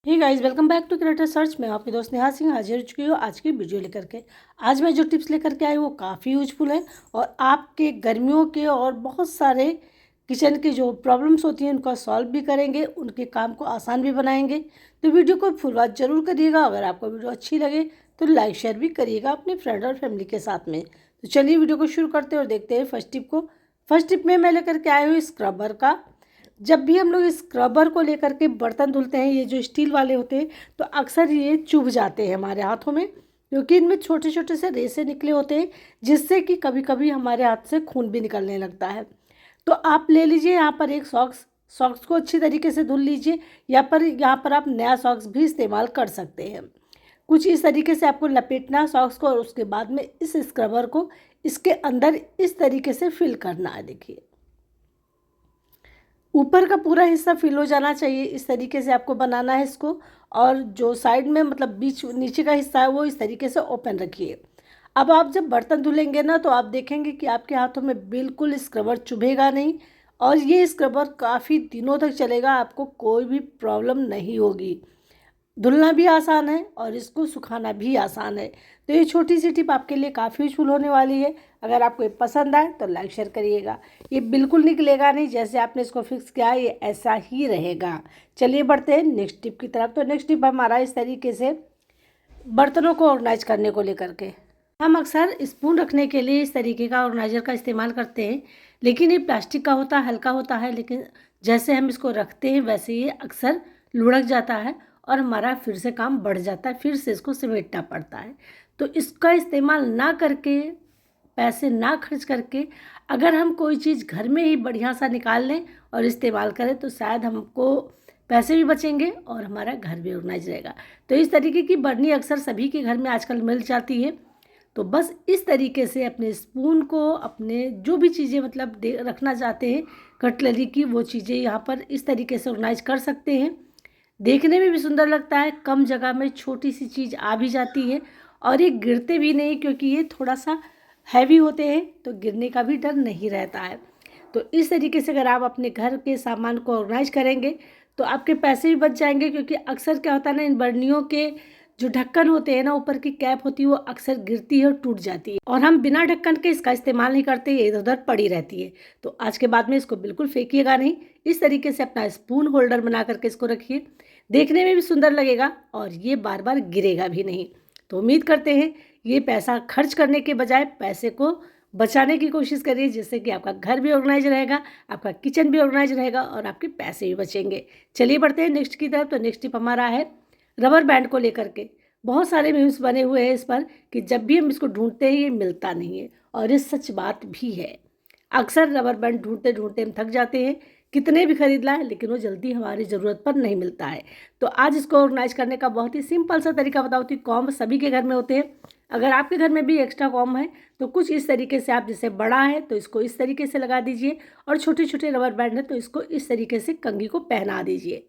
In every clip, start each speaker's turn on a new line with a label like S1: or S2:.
S1: Hey guys, welcome back to creator search. मैं आपकी दोस्त नेहा सिंह हाजिर हो चुकी हूँ आज की वीडियो लेकर के। आज मैं जो टिप्स लेकर के आई वो काफ़ी यूजफुल है और आपके गर्मियों के और बहुत सारे किचन की जो प्रॉब्लम्स होती हैं उनका सॉल्व भी करेंगे, उनके काम को आसान भी बनाएंगे। तो वीडियो को फुल वॉच जरूर करिएगा। अगर आपको वीडियो अच्छी लगे तो लाइक शेयर भी करिएगा अपने फ्रेंड और फैमिली के साथ में। तो चलिए वीडियो को शुरू करते हैं और देखते हैं फर्स्ट टिप को। फर्स्ट टिप में मैं लेकर के आई हूँ स्क्रबर का। जब भी हम लोग इस स्क्रबर को लेकर के बर्तन धुलते हैं, ये जो स्टील वाले होते हैं, तो अक्सर ये चुभ जाते हैं हमारे हाथों में, क्योंकि इनमें छोटे छोटे से रेसे निकले होते हैं जिससे कि कभी कभी हमारे हाथ से खून भी निकलने लगता है। तो आप ले लीजिए यहाँ पर एक सॉक्स। सॉक्स को अच्छी तरीके से धुल लीजिए। यहाँ पर आप नया सॉक्स भी इस्तेमाल कर सकते हैं। कुछ इस तरीके से आपको लपेटना है सॉक्स को और उसके बाद में इस स्क्रबर को इसके अंदर इस तरीके से फिल करना है। देखिए, ऊपर का पूरा हिस्सा फिल हो जाना चाहिए। इस तरीके से आपको बनाना है इसको। और जो साइड में मतलब बीच नीचे का हिस्सा है वो इस तरीके से ओपन रखिए। अब आप जब बर्तन धुलेंगे ना तो आप देखेंगे कि आपके हाथों में बिल्कुल स्क्रबर चुभेगा नहीं और ये स्क्रबर काफ़ी दिनों तक चलेगा, आपको कोई भी प्रॉब्लम नहीं होगी। धुलना भी आसान है और इसको सुखाना भी आसान है। तो ये छोटी सी टिप आपके लिए काफ़ी यूजफुल होने वाली है। अगर आपको ये पसंद आए तो लाइक शेयर करिएगा। ये बिल्कुल निकलेगा नहीं, जैसे आपने इसको फिक्स किया है ये ऐसा ही रहेगा। चलिए बढ़ते हैं नेक्स्ट टिप की तरफ। तो नेक्स्ट टिप हमारा इस तरीके से बर्तनों को ऑर्गेनाइज करने को लेकर के। हम अक्सर स्पून रखने के लिए इस तरीके का ऑर्गेनाइजर का इस्तेमाल करते हैं, लेकिन ये प्लास्टिक का होता है, हल्का होता है, लेकिन जैसे हम इसको रखते हैं वैसे ये अक्सर लुढ़क जाता है और हमारा फिर से काम बढ़ जाता है, फिर से इसको समेटना पड़ता है। तो इसका इस्तेमाल ना करके, पैसे ना खर्च करके, अगर हम कोई चीज़ घर में ही बढ़िया सा निकाल लें और इस्तेमाल करें तो शायद हमको पैसे भी बचेंगे और हमारा घर भी ऑर्गेनाइज रहेगा। तो इस तरीके की बर्नी अक्सर सभी के घर में आजकल मिल जाती है। तो बस इस तरीके से अपने स्पून को, अपने जो भी चीज़ें मतलब रखना चाहते हैं कटलरी की, वो चीज़ें यहाँ पर इस तरीके से ऑर्गेनाइज कर सकते हैं। देखने में भी सुंदर लगता है, कम जगह में छोटी सी चीज़ आ भी जाती है और ये गिरते भी नहीं, क्योंकि ये थोड़ा सा हैवी होते हैं तो गिरने का भी डर नहीं रहता है। तो इस तरीके से अगर आप अपने घर के सामान को ऑर्गेनाइज करेंगे तो आपके पैसे भी बच जाएंगे, क्योंकि अक्सर क्या होता है ना, इन बर्नियों के जो ढक्कन होते हैं ना, ऊपर की कैप होती है, वो अक्सर गिरती है और टूट जाती है और हम बिना ढक्कन के इसका इस्तेमाल नहीं करते, ये इधर उधर पड़ी रहती है। तो आज के बाद में इसको बिल्कुल फेंकिएगा नहीं। इस तरीके से अपना स्पून होल्डर बना करके इसको रखिए, देखने में भी सुंदर लगेगा और ये बार बार गिरेगा भी नहीं। तो उम्मीद करते हैं ये पैसा खर्च करने के बजाय पैसे को बचाने की कोशिश करिए, जिससे कि आपका घर भी ऑर्गेनाइज रहेगा, आपका किचन भी ऑर्गेनाइज रहेगा और आपके पैसे भी बचेंगे। चलिए बढ़ते हैं नेक्स्ट की तरफ। तो नेक्स्ट टिप हमारा है रबर बैंड को लेकर के। बहुत सारे मीम्स बने हुए हैं इस पर कि जब भी हम इसको ढूंढते हैं ये मिलता नहीं है, और ये सच बात भी है। अक्सर रबर बैंड ढूंढते ढूंढते हम थक जाते हैं, कितने भी खरीद लाएं, लेकिन वो जल्दी हमारी ज़रूरत पर नहीं मिलता है। तो आज इसको ऑर्गेनाइज करने का बहुत ही सिंपल सा तरीका बताती हूँ। कॉम्ब सभी के घर में होते हैं, अगर आपके घर में भी एक्स्ट्रा कॉम्ब है तो कुछ इस तरीके से, आप जैसे बड़ा है तो इसको इस तरीके से लगा दीजिए और छोटे छोटे रबर बैंड है तो इसको इस तरीके से कंघी को पहना दीजिए।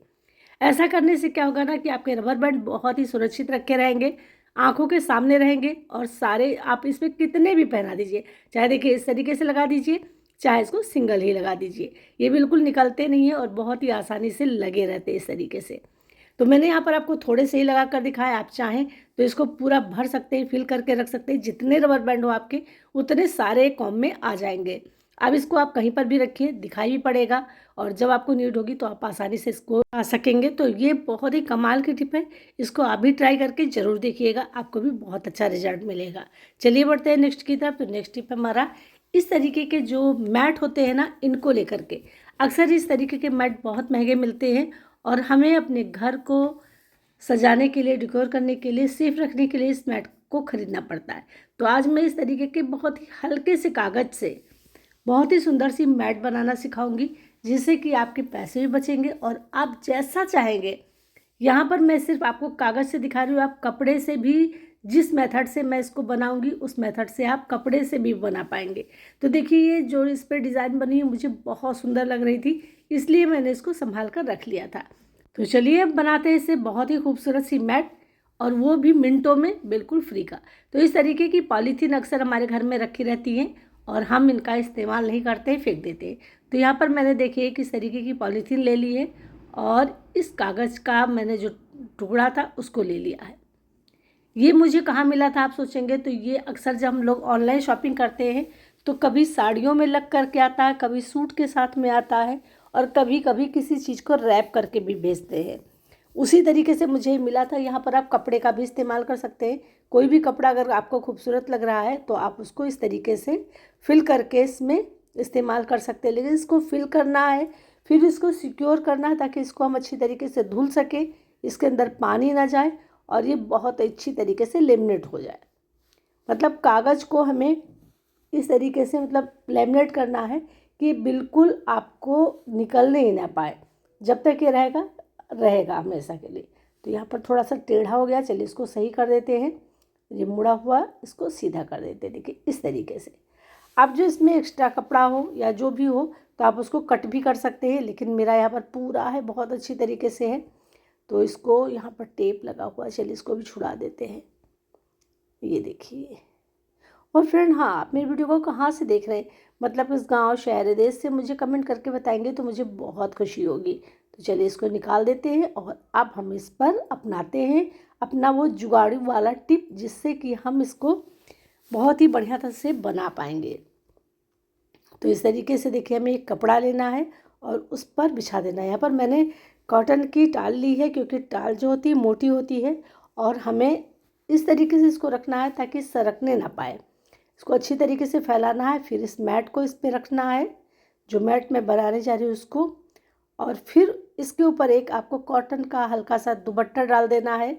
S1: ऐसा करने से क्या होगा ना कि आपके रबर बैंड बहुत ही सुरक्षित रखे रहेंगे, आंखों के सामने रहेंगे और सारे आप इसमें कितने भी पहना दीजिए, चाहे देखिए इस तरीके से लगा दीजिए, चाहे इसको सिंगल ही लगा दीजिए, ये बिल्कुल निकलते नहीं है और बहुत ही आसानी से लगे रहते हैं इस तरीके से। तो मैंने यहाँ पर आपको थोड़े से ही लगा कर दिखाया, आप चाहें तो इसको पूरा भर सकते हैं, फिल करके रख सकते हैं, जितने रबर बैंड हो आपके उतने सारे कॉम में आ जाएंगे। अब इसको आप कहीं पर भी रखिए, दिखाई भी पड़ेगा और जब आपको नीड होगी तो आप आसानी से इसको आ सकेंगे। तो ये बहुत ही कमाल की टिप है, इसको आप भी ट्राई करके ज़रूर देखिएगा, आपको भी बहुत अच्छा रिजल्ट मिलेगा। चलिए बढ़ते हैं नेक्स्ट की तरफ। तो नेक्स्ट टिप हमारा इस तरीके के जो मैट होते हैं ना, इनको लेकर के। अक्सर इस तरीके के मैट बहुत महंगे मिलते हैं और हमें अपने घर को सजाने के लिए, डेकोर करने के लिए, सेफ रखने के लिए इस मैट को खरीदना पड़ता है। तो आज मैं इस तरीके के बहुत ही हल्के से कागज़ से बहुत ही सुंदर सी मैट बनाना सिखाऊंगी, जिससे कि आपके पैसे भी बचेंगे और आप जैसा चाहेंगे। यहाँ पर मैं सिर्फ आपको कागज़ से दिखा रही हूँ, आप कपड़े से भी, जिस मेथड से मैं इसको बनाऊंगी उस मेथड से आप कपड़े से भी बना पाएंगे। तो देखिए, ये जो इस पर डिज़ाइन बनी है मुझे बहुत सुंदर लग रही थी, इसलिए मैंने इसको संभाल कर रख लिया था। तो चलिए अब बनाते हैं इससे बहुत ही खूबसूरत सी मैट, और वो भी मिनटों में, बिल्कुल फ्री का। तो इस तरीके की पॉलीथीन अक्सर हमारे घर में रखी रहती हैं और हम इनका इस्तेमाल नहीं करते हैं, फेंक देते हैं। तो यहाँ पर मैंने देखिए किस तरीके की पॉलीथीन ले ली है और इस कागज़ का मैंने जो टुकड़ा था उसको ले लिया है। ये मुझे कहाँ मिला था आप सोचेंगे, तो ये अक्सर जब हम लोग ऑनलाइन शॉपिंग करते हैं तो कभी साड़ियों में लग करके आता है, कभी सूट के साथ में आता है, और कभी कभी किसी चीज़ को रैप करके भी भेजते हैं। उसी तरीके से मुझे मिला था। यहाँ पर आप कपड़े का भी इस्तेमाल कर सकते हैं। कोई भी कपड़ा अगर आपको खूबसूरत लग रहा है तो आप उसको इस तरीके से फिल करके इसमें इस्तेमाल कर सकते हैं। लेकिन इसको फिल करना है, फिर इसको सिक्योर करना है ताकि इसको हम अच्छी तरीके से धुल सके, इसके अंदर पानी ना जाए और ये बहुत अच्छी तरीके से लेमिनेट हो जाए। मतलब कागज़ को हमें इस तरीके से मतलब लेमिनेट करना है कि बिल्कुल आपको निकलने ही ना पाए, जब तक ये रहेगा रहेगा हमेशा के लिए। तो यहाँ पर थोड़ा सा टेढ़ा हो गया, चलिए इसको सही कर देते हैं। ये मुड़ा हुआ इसको सीधा कर देते हैं। देखिए इस तरीके से आप जो इसमें एक्स्ट्रा कपड़ा हो या जो भी हो तो आप उसको कट भी कर सकते हैं, लेकिन मेरा यहाँ पर पूरा है, बहुत अच्छी तरीके से है। तो इसको यहाँ पर टेप लगा हुआ है, चलिए इसको भी छुड़ा देते हैं। ये देखिए। और फ्रेंड, हाँ, आप मेरी वीडियो को कहाँ से देख रहे हैं, मतलब इस गांव, शहर, देश से मुझे कमेंट करके बताएंगे तो मुझे बहुत खुशी होगी। तो चलिए इसको निकाल देते हैं और अब हम इस पर अपनाते हैं अपना वो जुगाड़ू वाला टिप, जिससे कि हम इसको बहुत ही बढ़िया तरह से बना पाएंगे। तो इस तरीके से देखिए हमें एक कपड़ा लेना है और उस पर बिछा देना है। यहाँ पर मैंने कॉटन की टाल ली है, क्योंकि टाल जो होती है मोटी होती है, और हमें इस तरीके से इसको रखना है ताकि सरकने ना पाए। इसको अच्छी तरीके से फैलाना है, फिर इस मैट को इस पर रखना है, जो मैट मैं बनाने जा रही हूँ उसको, और फिर इसके ऊपर एक आपको कॉटन का हल्का सा दुपट्टा डाल देना है,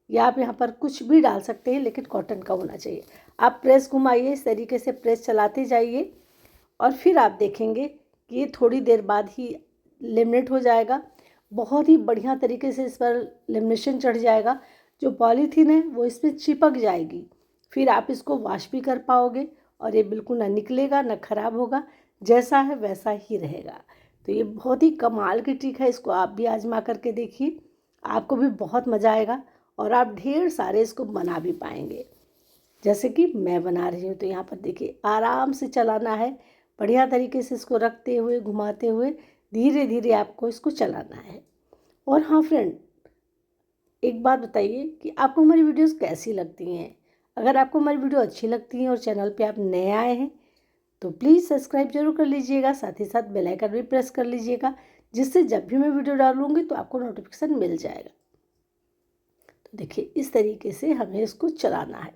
S1: या आप यहाँ पर कुछ भी डाल सकते हैं, लेकिन कॉटन का होना चाहिए। आप प्रेस घुमाइए, इस तरीके से प्रेस चलाते जाइए और फिर आप देखेंगे कि ये थोड़ी देर बाद ही लेमिनेट हो जाएगा। बहुत ही बढ़िया तरीके से इस पर लेमिनेशन चढ़ जाएगा। जो पॉलीथीन है वो इसमें चिपक जाएगी, फिर आप इसको वॉश भी कर पाओगे और ये बिल्कुल ना निकलेगा ना ख़राब होगा, जैसा है वैसा ही रहेगा। तो ये बहुत ही कमाल की ट्रिक है, इसको आप भी आजमा करके देखिए, आपको भी बहुत मज़ा आएगा और आप ढेर सारे इसको बना भी पाएंगे, जैसे कि मैं बना रही हूँ। तो यहाँ पर देखिए आराम से चलाना है, बढ़िया तरीके से इसको रखते हुए घुमाते हुए धीरे धीरे आपको इसको चलाना है। और हाँ फ्रेंड, एक बात बताइए कि आपको हमारी वीडियोस कैसी लगती हैं। अगर आपको हमारी वीडियो अच्छी लगती है और चैनल पे आप नए आए हैं तो प्लीज़ सब्सक्राइब जरूर कर लीजिएगा, साथ ही साथ बेल आइकन भी प्रेस कर लीजिएगा, जिससे जब भी मैं वीडियो डालूँगी तो आपको नोटिफिकेशन मिल जाएगा। तो देखिए इस तरीके से हमें इसको चलाना है।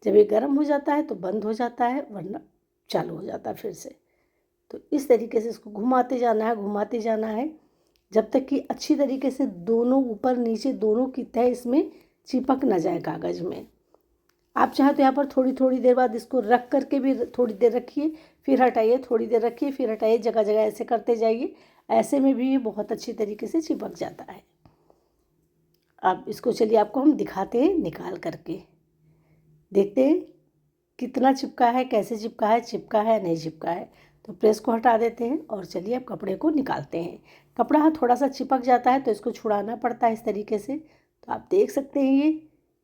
S1: जब ये गर्म हो जाता है तो बंद हो जाता है, वरना चालू हो जाता है फिर से। तो इस तरीके से इसको घुमाते जाना है, घुमाते जाना है, जब तक कि अच्छी तरीके से दोनों ऊपर नीचे दोनों की तह इसमें चिपक ना जाए कागज़ में। आप चाहे तो यहाँ पर थोड़ी थोड़ी देर बाद इसको रख करके भी थोड़ी देर रखिए, फिर हटाइए, थोड़ी देर रखिए, फिर हटाइए, जगह जगह ऐसे करते जाइए। ऐसे में भी ये बहुत अच्छी तरीके से चिपक जाता है। अब इसको चलिए आपको हम दिखाते हैं निकाल करके, देखते हैं कितना चिपका है, कैसे चिपका है, चिपका है नहीं चिपका है। तो प्रेस को हटा देते हैं और चलिए अब कपड़े को निकालते हैं। कपड़ा थोड़ा सा चिपक जाता है तो इसको छुड़ाना पड़ता है इस तरीके से। तो आप देख सकते हैं ये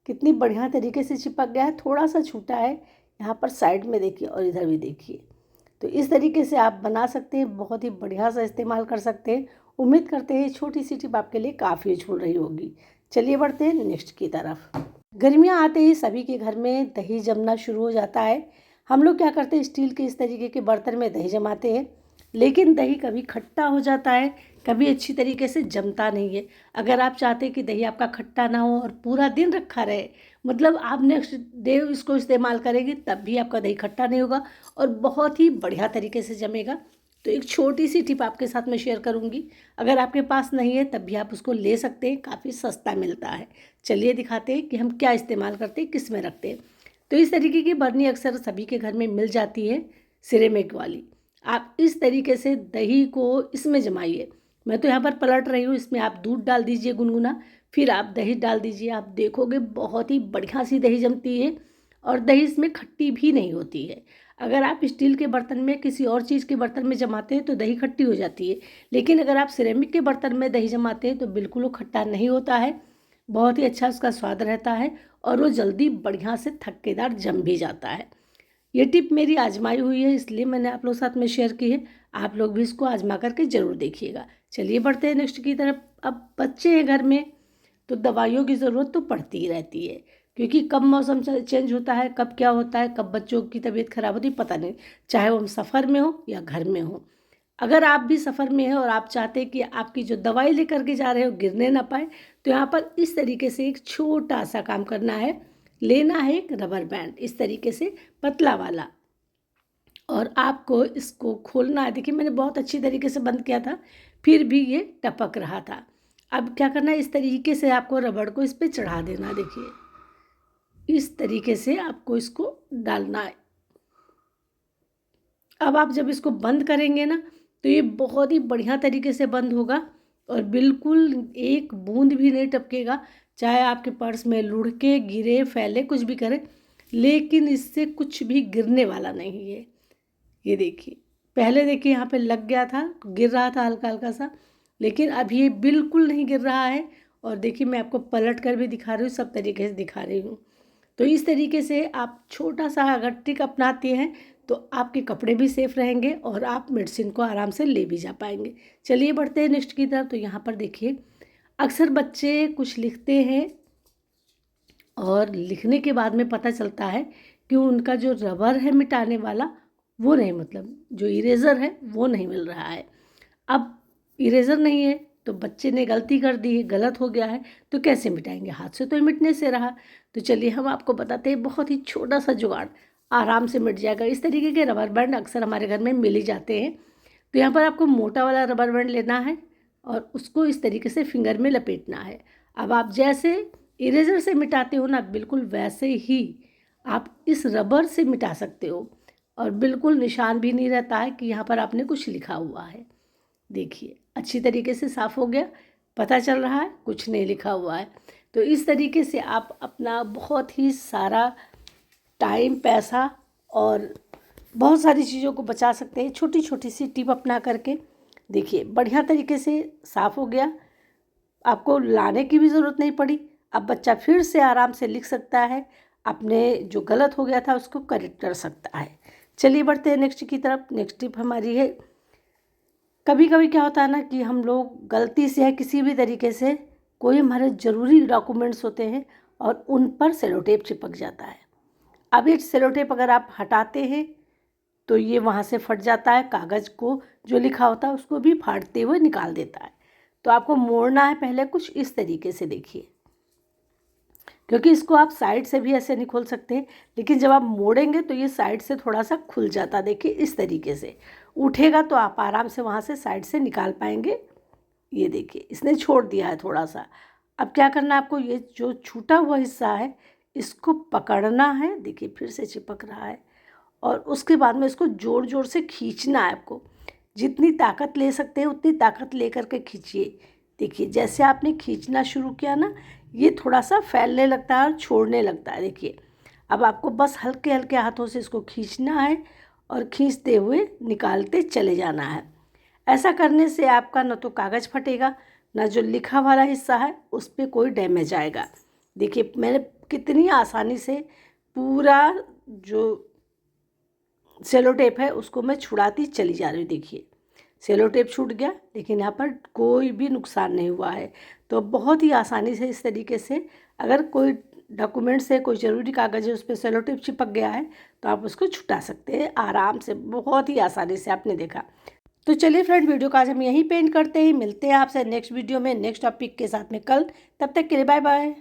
S1: कितनी बढ़िया तरीके से चिपक गया है। थोड़ा सा छूटा है यहाँ पर साइड में देखिए और इधर भी देखिए। तो इस तरीके से आप बना सकते हैं, बहुत ही बढ़िया सा इस्तेमाल कर सकते हैं। उम्मीद करते हैं छोटी सी टिप आपके लिए काफ़ी यूजफुल रही होगी। चलिए बढ़ते हैं नेक्स्ट की तरफ। गर्मियाँ आते ही सभी के घर में दही जमना शुरू हो जाता है। हम लोग क्या करते हैं, स्टील के इस तरीके के बर्तन में दही जमाते हैं, लेकिन दही कभी खट्टा हो जाता है, कभी अच्छी तरीके से जमता नहीं है। अगर आप चाहते हैं कि दही आपका खट्टा ना हो और पूरा दिन रखा रहे, मतलब आप नेक्स्ट डे इसको इस्तेमाल करेंगे तब भी आपका दही खट्टा नहीं होगा और बहुत ही बढ़िया तरीके से जमेगा। तो एक छोटी सी टिप आपके साथ मैं शेयर करूंगी। अगर आपके पास नहीं है तब भी आप उसको ले सकते हैं, काफ़ी सस्ता मिलता है। चलिए दिखाते हैं कि हम क्या इस्तेमाल करते हैं, किस में रखते हैं। तो इस तरीके की बरनी अक्सर सभी के घर में मिल जाती है, सिरेमिक वाली। आप इस तरीके से दही को इसमें जमाइए। मैं तो यहाँ पर पलट रही हूँ, इसमें आप दूध डाल दीजिए गुनगुना, फिर आप दही डाल दीजिए। आप देखोगे बहुत ही बढ़िया सी दही जमती है और दही इसमें खट्टी भी नहीं होती है। अगर आप स्टील के बर्तन में किसी और चीज़ के बर्तन में जमाते हैं तो दही खट्टी हो जाती है, लेकिन अगर आप सिरेमिक के बर्तन में दही जमाते हैं तो बिल्कुल वो खट्टा नहीं होता है, बहुत ही अच्छा उसका स्वाद रहता है और वो जल्दी बढ़िया से थक्केदार जम भी जाता है। ये टिप मेरी आजमाई हुई है, इसलिए मैंने आप लोग साथ में शेयर की है। आप लोग भी इसको आजमा करके ज़रूर देखिएगा। चलिए बढ़ते हैं नेक्स्ट की तरफ। अब बच्चे हैं घर में, तो दवाइयों की ज़रूरत तो पड़ती ही रहती है, क्योंकि कब मौसम चेंज होता है, कब क्या होता है, कब बच्चों की तबीयत खराब होती है पता नहीं, चाहे वो हम सफ़र में हो या घर में हो। अगर आप भी सफ़र में हैं और आप चाहते हैं कि आपकी जो दवाई लेकर के जा रहे हो गिरने ना पाए, तो यहाँ पर इस तरीके से एक छोटा सा काम करना है। लेना है एक रबर बैंड इस तरीके से पतला वाला, और आपको इसको खोलना है। देखिए मैंने बहुत अच्छी तरीके से बंद किया था, फिर भी ये टपक रहा था। अब क्या करना है, इस तरीके से आपको रबड़ को इस पर चढ़ा देना। देखिए इस तरीके से आपको इसको डालना है। अब आप जब इसको बंद करेंगे ना, तो ये बहुत ही बढ़िया तरीके से बंद होगा और बिल्कुल एक बूंद भी नहीं टपकेगा, चाहे आपके पर्स में लुढ़के गिरे फैले कुछ भी करे, लेकिन इससे कुछ भी गिरने वाला नहीं है। ये देखिए, पहले देखिए यहाँ पे लग गया था, गिर रहा था हल्का हल्का सा, लेकिन अब ये बिल्कुल नहीं गिर रहा है। और देखिए मैं आपको पलट कर भी दिखा रही हूँ, सब तरीके से दिखा रही हूँ। तो इस तरीके से आप छोटा सा अगर ट्रिक अपनाते हैं तो आपके कपड़े भी सेफ रहेंगे और आप मेडिसिन को आराम से ले भी जा पाएंगे। चलिए बढ़ते हैं नेक्स्ट की तरफ। तो यहाँ पर देखिए, अक्सर बच्चे कुछ लिखते हैं और लिखने के बाद में पता चलता है कि उनका जो रबर है मिटाने वाला वो नहीं, मतलब जो इरेज़र है वो नहीं मिल रहा है। अब इरेज़र नहीं है तो बच्चे ने गलती कर दी है, गलत हो गया है, तो कैसे मिटाएंगे? हाथ से तो मिटने से रहा। तो चलिए हम आपको बताते हैं, बहुत ही छोटा सा जुगाड़, आराम से मिट जाएगा। इस तरीके के रबर बैंड अक्सर हमारे घर में मिल ही जाते हैं। तो यहाँ पर आपको मोटा वाला रबर बैंड लेना है और उसको इस तरीके से फिंगर में लपेटना है। अब आप जैसे इरेज़र से मिटाते हो ना, बिल्कुल वैसे ही आप इस रबर से मिटा सकते हो और बिल्कुल निशान भी नहीं रहता है कि यहाँ पर आपने कुछ लिखा हुआ है। देखिए अच्छी तरीके से साफ़ हो गया, पता चल रहा है कुछ नहीं लिखा हुआ है। तो इस तरीके से आप अपना बहुत ही सारा टाइम, पैसा और बहुत सारी चीज़ों को बचा सकते हैं छोटी छोटी सी टिप अपना करके। देखिए बढ़िया तरीके से साफ़ हो गया, आपको लाने की भी ज़रूरत नहीं पड़ी। अब बच्चा फिर से आराम से लिख सकता है, अपने जो गलत हो गया था उसको करेक्ट कर सकता है। चलिए बढ़ते हैं नेक्स्ट की तरफ। नेक्स्ट टिप हमारी है, कभी कभी क्या होता है ना कि हम लोग गलती से है किसी भी तरीके से कोई हमारे ज़रूरी डॉक्यूमेंट्स होते हैं और उन पर सेलो टेप चिपक जाता है। अब ये सेलो टेप अगर आप हटाते हैं तो ये वहाँ से फट जाता है, कागज़ को जो लिखा होता है उसको भी फाड़ते हुए निकाल देता है। तो आपको मोड़ना है पहले कुछ इस तरीके से, देखिए, क्योंकि इसको आप साइड से भी ऐसे नहीं खोल सकते, लेकिन जब आप मोड़ेंगे तो ये साइड से थोड़ा सा खुल जाता है। देखिए इस तरीके से उठेगा तो आप आराम से वहाँ से साइड से निकाल पाएंगे। ये देखिए इसने छोड़ दिया है थोड़ा सा। अब क्या करना है आपको, ये जो छूटा हुआ हिस्सा है इसको पकड़ना है। देखिए फिर से चिपक रहा है, और उसके बाद में इसको ज़ोर ज़ोर से खींचना है। आपको जितनी ताकत ले सकते हैं उतनी ताकत ले करके खींचिए। देखिए जैसे आपने खींचना शुरू किया ना, ये थोड़ा सा फैलने लगता है और छोड़ने लगता है। देखिए अब आपको बस हल्के हल्के हाथों से इसको खींचना है और खींचते हुए निकालते चले जाना है। ऐसा करने से आपका न तो कागज़ फटेगा, ना जो लिखा वाला हिस्सा है उस पर कोई डैमेज आएगा। देखिए मैंने कितनी आसानी से पूरा जो सेलो टेप है उसको मैं छुड़ाती चली जा रही हूँ। देखिए सेलो टेप छूट गया, लेकिन यहाँ पर कोई भी नुकसान नहीं हुआ है। तो बहुत ही आसानी से इस तरीके से, अगर कोई डॉक्यूमेंट्स है, कोई ज़रूरी कागज़ है, उस पर सेलो टेप चिपक गया है तो आप उसको छुटा सकते हैं आराम से, बहुत ही आसानी से। आपने देखा। तो चलिए फ्रेंड, वीडियो का आज हम यहीं पे एंड करते हैं। मिलते हैं आपसे नेक्स्ट वीडियो में नेक्स्ट टॉपिक के साथ में कल। तब तक के लिए बाय बाय।